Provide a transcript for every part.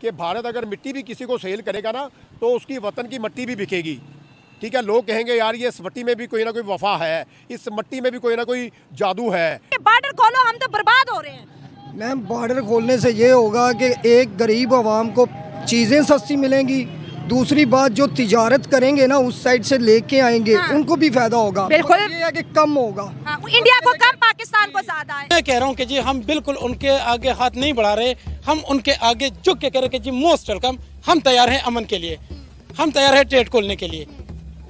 कि भारत अगर मिट्टी भी किसी को सेल करेगा ना तो उसकी वतन की मिट्टी भी बिकेगी। ठीक है, लोग कहेंगे यार ये इस मिट्टी में भी कोई ना कोई वफा है, इस मिट्टी में भी कोई ना कोई जादू है। बॉर्डर खोलो, हम तो बर्बाद हो रहे हैं। मैम बॉर्डर खोलने से ये होगा कि एक गरीब आवाम को चीज़ें सस्ती मिलेंगी, दूसरी बात जो तिजारत करेंगे ना उस साइड से लेके आएंगे उनको भी फायदा होगा। बिल्कुल ये है कि कम होगा। इंडिया को कम, पाकिस्तान को ज्यादा है। मैं कह रहा हूँ कि जी हम बिल्कुल उनके आगे हाथ नहीं बढ़ा रहे, हम उनके आगे झुक के कह रहे कि जी मोस्ट वेलकम, हम तैयार हैं अमन के लिए, हम तैयार हैं ट्रेड खोलने के लिए।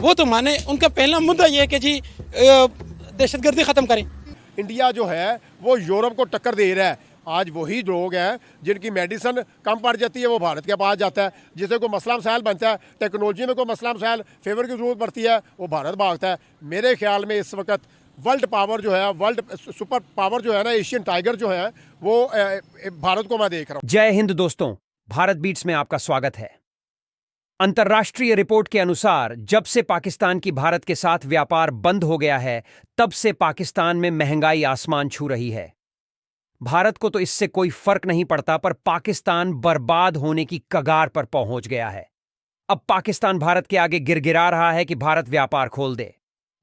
वो तो माने, उनका पहला मुद्दा ये है कि जी दहशतगर्दी खत्म करें। इंडिया जो है वो यूरोप को टक्कर दे रहा है। आज वही लोग हैं जिनकी मेडिसिन कम पड़ जाती है वो भारत के पास जाता है, जिसे कोई मसला मसाइल बनता है, टेक्नोलॉजी में कोई मसला मसाइल फेवर की जरूरत पड़ती है वो भारत भागता है। मेरे ख्याल में इस वक्त वर्ल्ड पावर जो है, वर्ल्ड सुपर पावर जो है ना, एशियन टाइगर जो है वो भारत को मैं देख रहा हूँ। जय हिंद दोस्तों, भारत बीट्स में आपका स्वागत है। अंतर्राष्ट्रीय रिपोर्ट के अनुसार जब से पाकिस्तान की भारत के साथ व्यापार बंद हो गया है तब से पाकिस्तान में महंगाई आसमान छू रही है। भारत को तो इससे कोई फर्क नहीं पड़ता, पर पाकिस्तान बर्बाद होने की कगार पर पहुंच गया है। अब पाकिस्तान भारत के आगे गिड़गिड़ा रहा है कि भारत व्यापार खोल दे।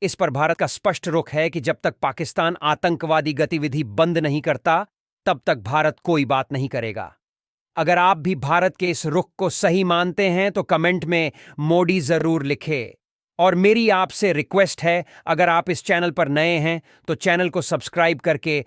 इस पर भारत का स्पष्ट रुख है कि जब तक पाकिस्तान आतंकवादी गतिविधि बंद नहीं करता तब तक भारत कोई बात नहीं करेगा। अगर आप भी भारत के इस रुख को सही मानते हैं तो कमेंट में मोदी जरूर लिखें। और मेरी आपसे रिक्वेस्ट है, अगर आप इस चैनल पर नए हैं तो चैनल को सब्सक्राइब करके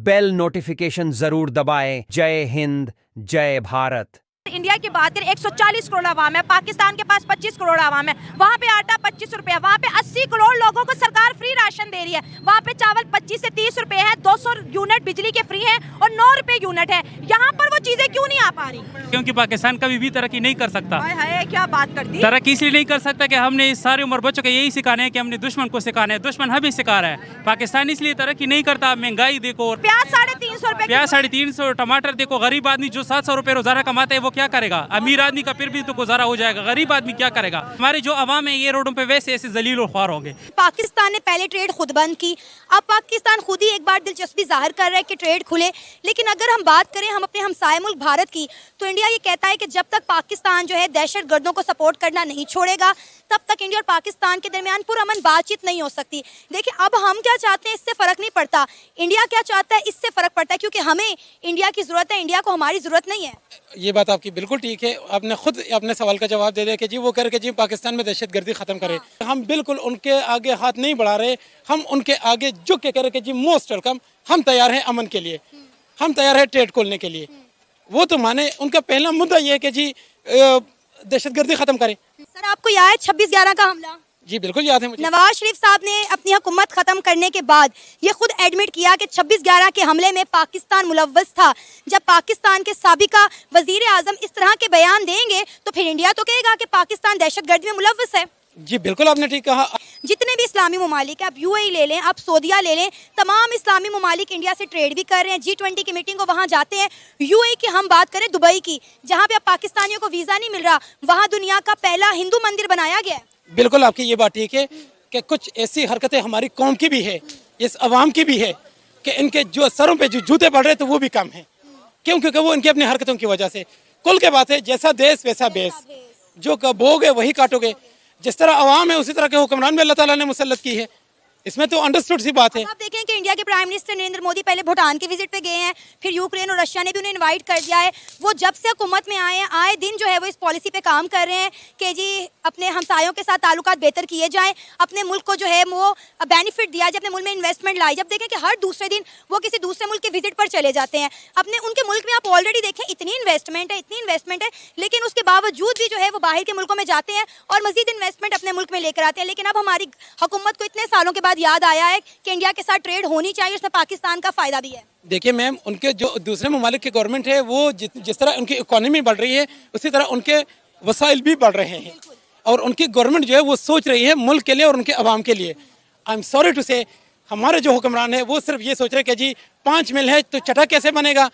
बेल नोटिफिकेशन जरूर दबाएं। जय हिंद, जय भारत। इंडिया की बात करें, 140 करोड़ आवाम है, पाकिस्तान के पास 25 करोड़ आवाम है। वहाँ पे आटा 25 रुपए है, वहाँ पे 80 करोड़ लोगों को सरकार फ्री राशन दे रही है। वहाँ पे चावल 25 से 30 रुपए है, 200 यूनिट बिजली के फ्री है और 9 रुपए यूनिट है। यहाँ पर वो चीजें क्यों नहीं आ पा रही? क्योंकि पाकिस्तान कभी भी तरक्की नहीं कर सकता। हाय क्या बात कर दी। तरक्की इसलिए नहीं कर सकता कि हमने इस सारी उम्र बच्चों को यही सिखाने हैं कि हमने दुश्मन को सिखाना है, दुश्मन हमें सिखा रहा है। पाकिस्तान इसलिए तरक्की नहीं करता। महंगाई देखो, प्याज 350 रुपए, प्याज 350, टमाटर देखो। गरीब आदमी जो 700 रुपए रोजाना कमाते हैं वो क्या करेगा? अमीर आदमी का फिर भी तो गुजारा हो जाएगा, गरीब आदमी क्या करेगा? हमारे जो अवाम है ये रोडों पे वैसे ऐसे जलील और ख्वार होंगे। पाकिस्तान ने पहले ट्रेड खुद बंद की, अब पाकिस्तान खुद ही एक बार दिलचस्पी जाहिर कर रहा है कि ट्रेड खुले। लेकिन अगर हम बात करें हम अपने हमसाये मुल्क भारत की, तो इंडिया ये कहता है कि जब तक पाकिस्तान जो है दहशत गर्दों को सपोर्ट करना नहीं छोड़ेगा तब तक इंडिया और पाकिस्तान के दरमियान पुरअमन बातचीत नहीं हो सकती। देखिए अब हम क्या चाहते हैं इससे फर्क नहीं पड़ता, इंडिया क्या चाहता है इससे फर्क पड़ता है, क्योंकि हमें इंडिया की जरूरत है, इंडिया को हमारी जरूरत नहीं है। ये बात आपकी बिल्कुल ठीक है। आपने खुद अपने सवाल का जवाब दे दिया कि जी वो कह रहे कि जी पाकिस्तान में दहशतगर्दी खत्म करे। हम बिल्कुल उनके आगे हाथ नहीं बढ़ा रहे, हम उनके आगे झुक के कह रहे कि जी मोस्ट वेलकम, हम तैयार हैं अमन के लिए, हम तैयार हैं ट्रेड खोलने के लिए। वो तो माने, उनका पहला मुद्दा ये है कि जी दहशतगर्दी खत्म करें। सर आपको याद है 26/11 का हमला? जी बिल्कुल याद है मुझे। नवाज शरीफ साहब ने अपनी हुकूमत खत्म करने के बाद ये खुद एडमिट किया कि 26/11 के हमले में पाकिस्तान मुलव्वस था। जब पाकिस्तान के साबिका वजीर आजम इस तरह के बयान देंगे तो फिर इंडिया तो कहेगा कि पाकिस्तान दहशतगर्दी में मुलव्वस है। जी बिल्कुल आपने ठीक कहा। जितने भी इस्लामी ममालिक है, आप यूएई ले लें, आप सऊदीया ले लें, तमाम इस्लामी ममालिक इंडिया से ट्रेड भी कर रहे हैं। G20 की मीटिंग को वहाँ जाते हैं। यूएई की हम बात करें, दुबई की, जहाँ पे अब पाकिस्तानियों को वीजा नहीं मिल रहा, वहाँ दुनिया का पहला हिंदू मंदिर बनाया गया है। बिल्कुल आपकी ये बात ठीक है कि कुछ ऐसी हरकतें हमारी कौम की भी है, इस अवाम की भी है कि इनके जो सरों पे जो जूते पड़ रहे थे वो भी कम है। क्यों? क्योंकि वो इनकी अपनी हरकतों की वजह से। कुल के बात है, जैसा देश वैसा बेस, जो बोगे वही काटोगे। जिस तरह अवाम है उसी तरह के हुक्मरान भी अल्लाह ताला ने मुसल्लत की है। इसमें तो अंडरस्टूड सी बात है। आप देखें कि इंडिया के प्राइम मिनिस्टर नरेंद्र मोदी पहले भूटान के विजिट पे गए हैं, फिर यूक्रेन और रशिया ने भी उन्हें इनवाइट कर दिया है। वो जब से हुकूमत में आए हैं, आए दिन जो है वो इस पॉलिसी पे काम कर रहे हैं कि जी अपने हमसायों के साथ ताल्लुकात बेहतर किए जाएं, अपने मुल्क को जो है वो बेनिफिट दिया जाए, अपने मुल्क में इन्वेस्टमेंट लाई। जब देखें कि हर दूसरे दिन वो किसी दूसरे मुल्क के विजिट पर चले जाते हैं, अपने उनके मुल्क में आप ऑलरेडी देखें इतनी इन्वेस्टमेंट है, लेकिन उसके बावजूद भी जो है वो बाहर के मुल्कों में जाते हैं और मजीद इन्वेस्टमेंट अपने मुल्क में लेकर आते हैं। लेकिन अब हमारी हुकूमत को इतने सालों के बाद याद आया है कि इंडिया के साथ ट्रेड होनी चाहिए, उसमें पाकिस्तान का फायदा भी है। देखिए मैम, उनके जो दूसरे ममालिक की गवर्नमेंट है वो जिस तरह उनकी इकोनॉमी बढ़ रही है उसी तरह उनके वसाइल भी बढ़ रहे हैं और उनकी गवर्नमेंट जो है वो सोच रही है मुल्क के लिए और उनके अवाम के लिए। आई एम सॉरी टू से, हमारे जो हुक्मरान है वो सिर्फ ये सोच रहे हैं कि जी 5 मिल है तो छठा कैसे बनेगा,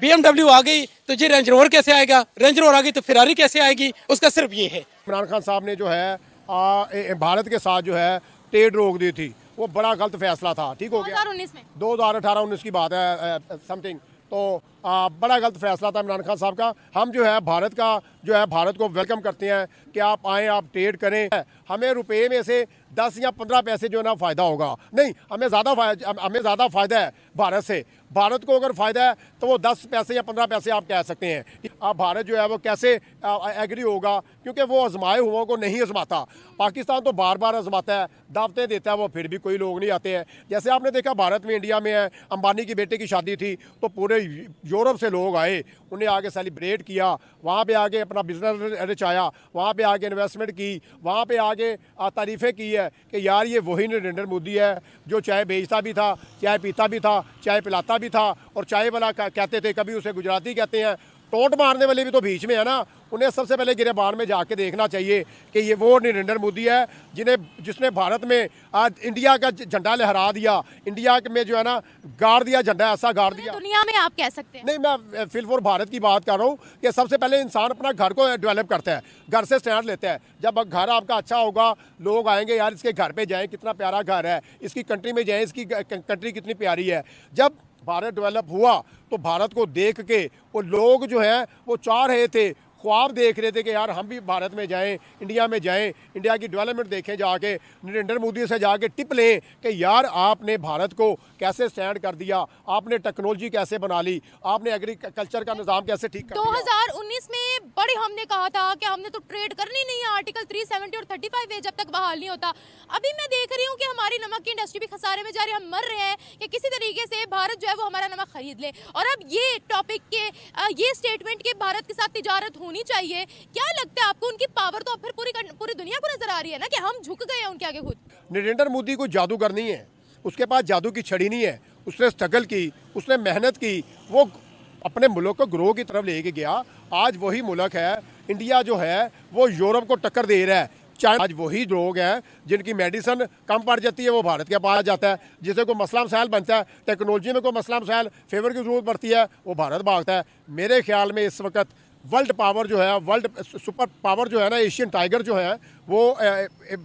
BMW आ गई तो जी रेंज रोवर कैसे आएगा, रेंज रोवर आ गई तो फिरारी कैसे आएगी, उसका सिर्फ ये है। इमरान खान साहब ने जो है भारत के साथ जो है ट्रेड रोक दी थी, वो बड़ा गलत फैसला था। ठीक हो गया, 2019 में 2018-19 की बात है समथिंग। तो बड़ा गलत फैसला था इमरान खान साहब का। हम जो है भारत को वेलकम करते हैं कि आप आएँ, आप ट्रेड करें। हमें रुपए में से 10 या 15 पैसे जो है ना फ़ायदा होगा, नहीं हमें ज़्यादा फ़ायदा है भारत से। भारत को अगर फ़ायदा है तो वो 10 पैसे या 15 पैसे आप कह सकते हैं। अब भारत जो है वो कैसे एग्री होगा, क्योंकि वो आजमाए हुओं को नहीं आजमाता। पाकिस्तान तो बार बार आजमाता है, दावतें देता है, वो फिर भी कोई लोग नहीं आते हैं। जैसे आपने देखा भारत में, इंडिया में है, अंबानी की बेटे की शादी थी तो पूरे यूरोप से लोग आए, उन्हें आगे सेलिब्रेट किया, वहाँ पे आगे अपना बिजनेस रचाया, वहाँ पे आगे इन्वेस्टमेंट की, वहाँ पे आगे तारीफ़ें की है कि यार ये वही नरेंद्र मोदी है जो चाय बेचता भी था, चाय पीता भी था, चाय पिलाता भी था, और चाय वाला कहते थे, कभी उसे गुजराती कहते हैं। टोट मारने वाले भी तो बीच में है ना। उन्हें सबसे पहले गिरबान में जाके देखना चाहिए कि ये वो नरेंद्र मोदी है जिसने भारत में आज इंडिया का झंडा लहरा दिया, इंडिया में जो है ना गाड़ दिया झंडा, ऐसा गाड़ दिया दुनिया में आप कह सकते हैं। नहीं, मैं फिलहाल भारत की बात कर रहा हूँ कि सबसे पहले इंसान अपना घर को डेवलप करता है, घर से स्टैंड लेता है। जब घर आपका अच्छा होगा, लोग आएंगे, यार इसके घर पे जाएं, कितना प्यारा घर है, इसकी कंट्री में जाएं, इसकी कंट्री कितनी प्यारी है। जब भारत डेवलप हुआ तो भारत को देख के वो लोग जो है वो चाह रहे थे, ख्वाब देख रहे थे कि यार हम भी भारत में जाएं, इंडिया में जाएं, इंडिया की डेवलपमेंट देखें, जाके नरेंद्र मोदी से जाके टिप लें कि यार आपने भारत को कैसे स्टैंड कर दिया, आपने टेक्नोलॉजी कैसे बना ली, आपने एग्रीकल्चर का निज़ाम कैसे ठीक कर दिया। 2019 में बड़े हमने कहा था कि हमने तो ट्रेड करनी नहीं है, आर्टिकल 370 और 35A जब तक बहाल नहीं होता। अभी मैं देख रही हूँ कि हमारी नमक की इंडस्ट्री भी खसारे में जा रही है, हम मर रहे हैं कि किसी तरीके से भारत जो है वो हमारा नमक खरीद ले। और अब ये टॉपिक के ये स्टेटमेंट के भारत के साथ तिजारत होनी चाहिए, क्या लगता है आपको? उनकी पावर तो अब फिर पूरी दुनिया को नजर आ रही है ना कि हम झुक गए हैं उनके आगे खुद। नरेंद्र मोदी को जादूगर नहीं है, उसके पास जादू की छड़ी नहीं है। उसने स्ट्रगल की, उसने मेहनत की, वो अपने मुल्क को ग्रो की तरफ लेके गया। आज वही मुल्क है, इंडिया जो है वो यूरोप को टक्कर दे रहा है। चाइना, आज वही लोग हैं जिनकी मेडिसिन कम पड़ जाती है वो भारत के पास जाता है। जिसे कोई मसला मसाइल बनता है, टेक्नोलॉजी में कोई मसला मसाइल, फेवर की ज़रूरत पड़ती है, वो भारत भागता है। मेरे ख्याल में इस वक्त वर्ल्ड पावर जो है, वर्ल्ड सुपर पावर जो है ना, एशियन टाइगर जो है, वो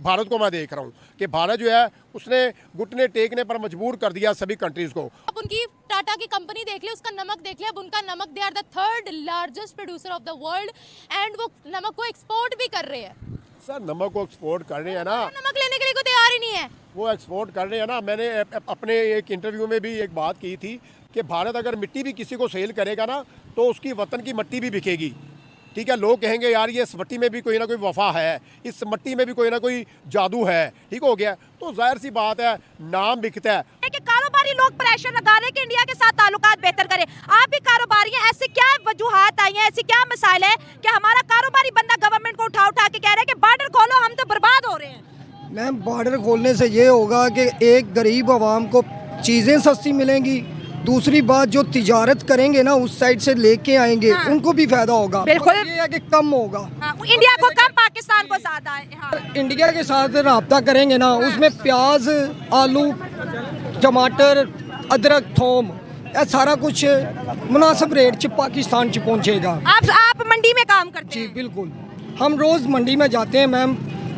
भारत को मैं देख रहा हूँ कि भारत जो है उसने घुटने टेकने पर मजबूर कर दिया सभी कंट्रीज़ को। अब उनकी टाटा की कंपनी देख ले, उसका नमक देख ले, अब उनका नमक, they are the 3rd largest producer of the world and वो नमक को एक्सपोर्ट भी कर रहे हैं। सर नमक को एक्सपोर्ट कर रहे हैं ना, नमक लेने के लिए कोई तैयार ही नहीं है। वो एक्सपोर्ट कर रहे हैं ना। मैंने अपने एक इंटरव्यू में भी एक बात की थी कि भारत अगर मिट्टी भी किसी को सेल करेगा ना तो उसकी वतन की मिट्टी भी बिकेगी। ठीक है, लोग कहेंगे यार ये इस मिट्टी में भी कोई ना कोई वफा है, इस मिट्टी में भी कोई ना कोई जादू है। ठीक हो गया, तो जाहिर सी बात है नाम बिकता है कि कारोबारी लोग प्रेशर लगा रहे हैं कि इंडिया के साथ ताल्लुकात बेहतर करें। आप भी कारोबारी हैं, ऐसे क्या वजूहात आई हैं, ऐसी क्या मसाइल है कि हमारा कारोबारी बंदा गवर्नमेंट को उठा उठा के कह रहा है कि बॉर्डर खोलो, हम तो बर्बाद हो रहे हैं। मैम, बॉर्डर खोलने से ये होगा कि एक गरीब आवाम को चीज़ें सस्ती मिलेंगी, दूसरी बात जो तिजारत करेंगे ना उस साइड से लेके आएंगे, हाँ। उनको भी फायदा होगा। बिल्कुल। ये है कि कम होगा। हाँ, इंडिया को कम, पाकिस्तान को ज्यादा है। हाँ। इंडिया के साथ रब्ता करेंगे ना, उसमें प्याज, आलू, टमाटर, अदरक, थोम, ये सारा कुछ मुनासिब रेट च पाकिस्तान च पहुंचेगा। आप मंडी में काम करते जी हैं? बिल्कुल, हम रोज़ मंडी में जाते हैं मैम।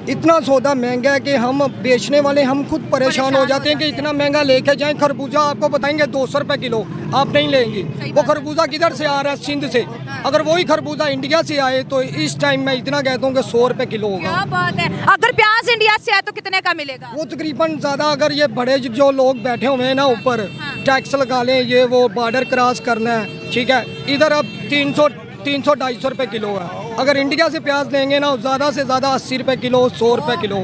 इतना सौदा महंगा है कि हम बेचने वाले हम खुद परेशान हो जाते हैं कि इतना महंगा लेके जाएं। खरबूजा आपको बताएंगे 200 रुपए किलो, आप नहीं लेंगे। वो खरबूजा किधर से आ रहा है? सिंध से। अगर वही खरबूजा इंडिया से आए तो इस टाइम मैं इतना कहता हूँ कि 100 रुपए किलो होगा। क्या बात है। अगर प्याज इंडिया से आए तो कितने का मिलेगा? वो तकरीबन ज़्यादा, अगर ये बड़े जो लोग बैठे हुए हैं ना ऊपर, टैक्स लगा लें, ये वो बॉर्डर क्रॉस करना है, ठीक है, इधर अब 300-250 रुपए किलो है। अगर इंडिया से प्याज लेंगे ना ज़्यादा से ज़्यादा 80 रुपए किलो, 100 रुपए किलो।